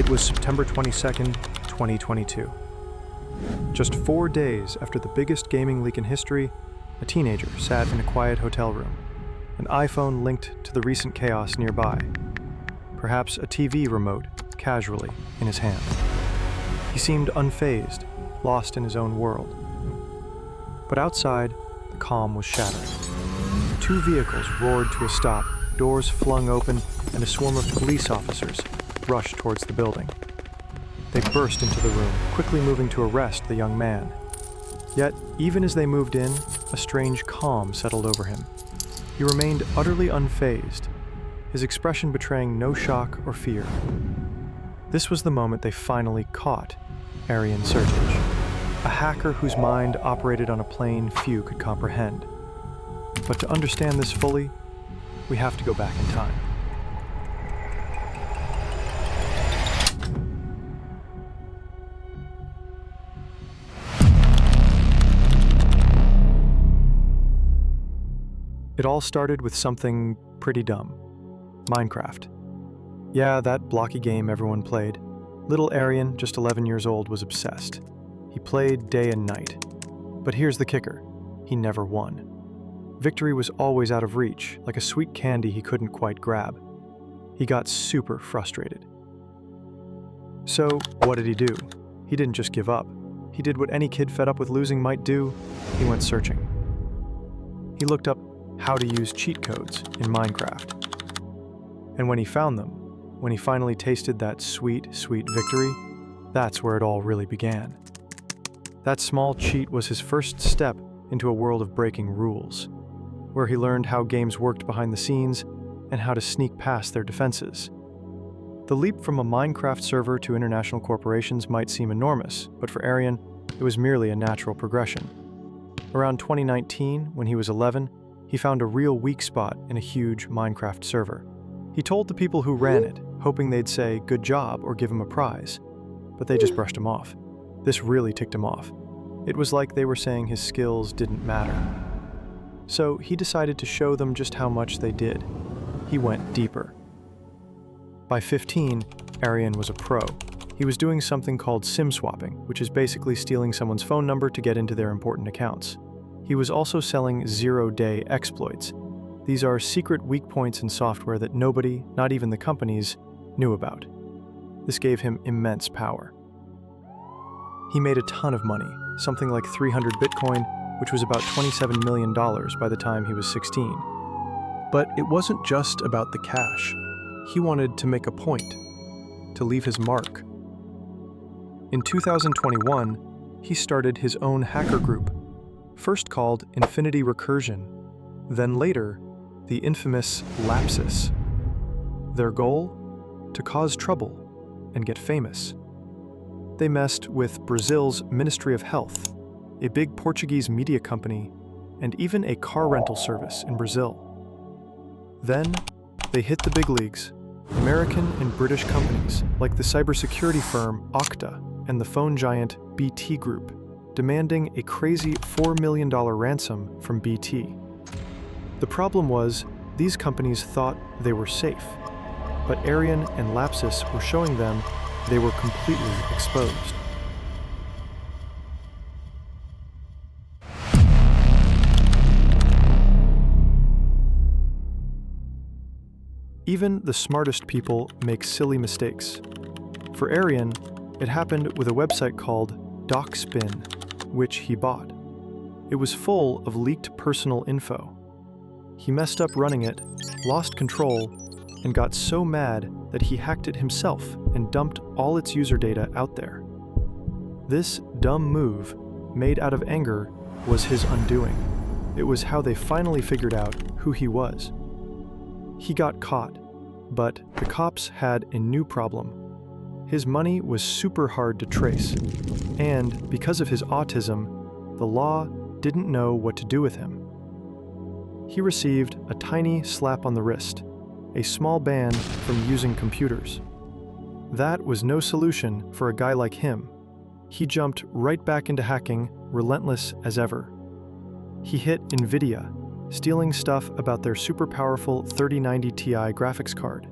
It was September 22nd, 2022. Just 4 days after the biggest gaming leak in history, a teenager sat in a quiet hotel room, an iPhone linked to the recent chaos nearby, perhaps a TV remote casually in his hand. He seemed unfazed, lost in his own world. But outside, the calm was shattered. 2 vehicles roared to a stop, doors flung open, and a swarm of police officers rushed towards the building. They burst into the room, quickly moving to arrest the young man. Yet, even as they moved in, a strange calm settled over him. He remained utterly unfazed, his expression betraying no shock or fear. This was the moment they finally caught Arion Kurtaj, a hacker whose mind operated on a plane few could comprehend. But to understand this fully, we have to go back in time. It all started with something pretty dumb. Minecraft. Yeah, that blocky game everyone played. Little Arion, just 11 years old, was obsessed. He played day and night. But here's the kicker. He never won. Victory was always out of reach, like a sweet candy he couldn't quite grab. He got super frustrated. So, what did he do? He didn't just give up. He did what any kid fed up with losing might do. He went searching. He looked up how to use cheat codes in Minecraft. And when he found them, when he finally tasted that sweet, sweet victory, that's where it all really began. That small cheat was his first step into a world of breaking rules, where he learned how games worked behind the scenes and how to sneak past their defenses. The leap from a Minecraft server to international corporations might seem enormous, but for Arion, it was merely a natural progression. Around 2019, when he was 11, he found a real weak spot in a huge Minecraft server. He told the people who ran it, hoping they'd say good job or give him a prize, but they just brushed him off. This really ticked him off. It was like they were saying his skills didn't matter. So he decided to show them just how much they did. He went deeper. By 15, Arion was a pro. He was doing something called SIM swapping, which is basically stealing someone's phone number to get into their important accounts. He was also selling zero-day exploits. These are secret weak points in software that nobody, not even the companies, knew about. This gave him immense power. He made a ton of money, something like 300 Bitcoin, which was about $27 million by the time he was 16. But it wasn't just about the cash. He wanted to make a point, to leave his mark. In 2021, he started his own hacker group, first called Infinity Recursion, then later, the infamous Lapsus. Their goal? To cause trouble and get famous. They messed with Brazil's Ministry of Health, a big Portuguese media company, and even a car rental service in Brazil. Then, they hit the big leagues, American and British companies like the cybersecurity firm Okta and the phone giant BT Group, demanding a crazy $4 million ransom from BT. The problem was, these companies thought they were safe, but Arion and Lapsus were showing them they were completely exposed. Even the smartest people make silly mistakes. For Arion, it happened with a website called DocSpin, which he bought. It was full of leaked personal info. He messed up running it, lost control, and got so mad that he hacked it himself and dumped all its user data out there. This dumb move, made out of anger, was his undoing. It was how they finally figured out who he was. He got caught, but the cops had a new problem. His money was super hard to trace, and because of his autism, the law didn't know what to do with him. He received a tiny slap on the wrist, a small ban from using computers. That was no solution for a guy like him. He jumped right back into hacking, relentless as ever. He hit NVIDIA, stealing stuff about their super powerful 3090 Ti graphics card.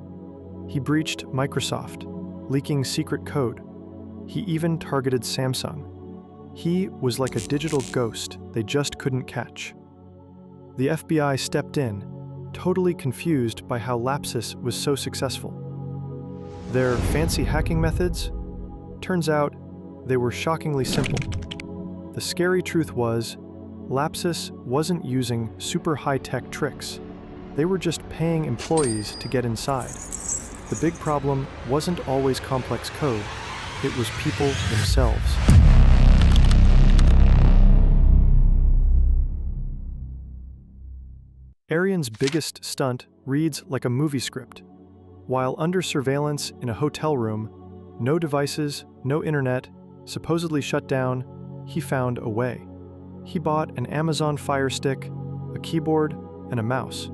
He breached Microsoft, leaking secret code. He even targeted Samsung. He was like a digital ghost they just couldn't catch. The FBI stepped in, totally confused by how Lapsus was so successful. Their fancy hacking methods? Turns out, they were shockingly simple. The scary truth was, Lapsus wasn't using super high-tech tricks. They were just paying employees to get inside. The big problem wasn't always complex code, it was people themselves. Arion's biggest stunt reads like a movie script. While under surveillance in a hotel room, no devices, no internet, supposedly shut down, he found a way. He bought an Amazon Fire Stick, a keyboard, and a mouse.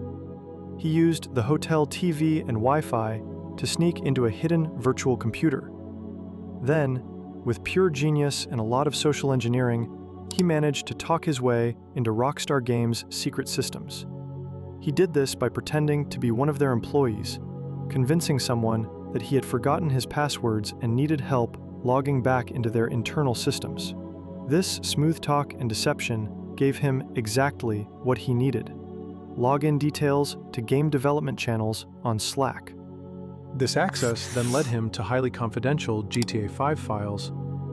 He used the hotel TV and Wi-Fi to sneak into a hidden virtual computer. Then, with pure genius and a lot of social engineering, he managed to talk his way into Rockstar Games' secret systems. He did this by pretending to be one of their employees, convincing someone that he had forgotten his passwords and needed help logging back into their internal systems. This smooth talk and deception gave him exactly what he needed: login details to game development channels on Slack. This access then led him to highly confidential GTA 5 files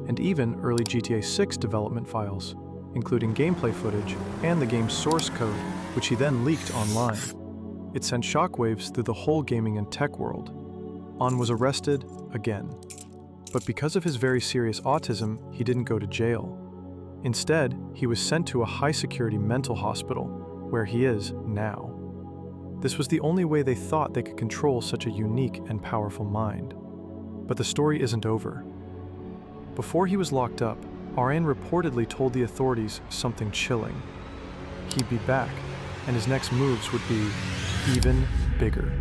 and even early GTA 6 development files, including gameplay footage and the game's source code, which he then leaked online. It sent shockwaves through the whole gaming and tech world. On was arrested again. But because of his very serious autism, he didn't go to jail. Instead, he was sent to a high-security mental hospital, where he is now. This was the only way they thought they could control such a unique and powerful mind. But the story isn't over. Before he was locked up, Arion reportedly told the authorities something chilling. He'd be back, and his next moves would be even bigger.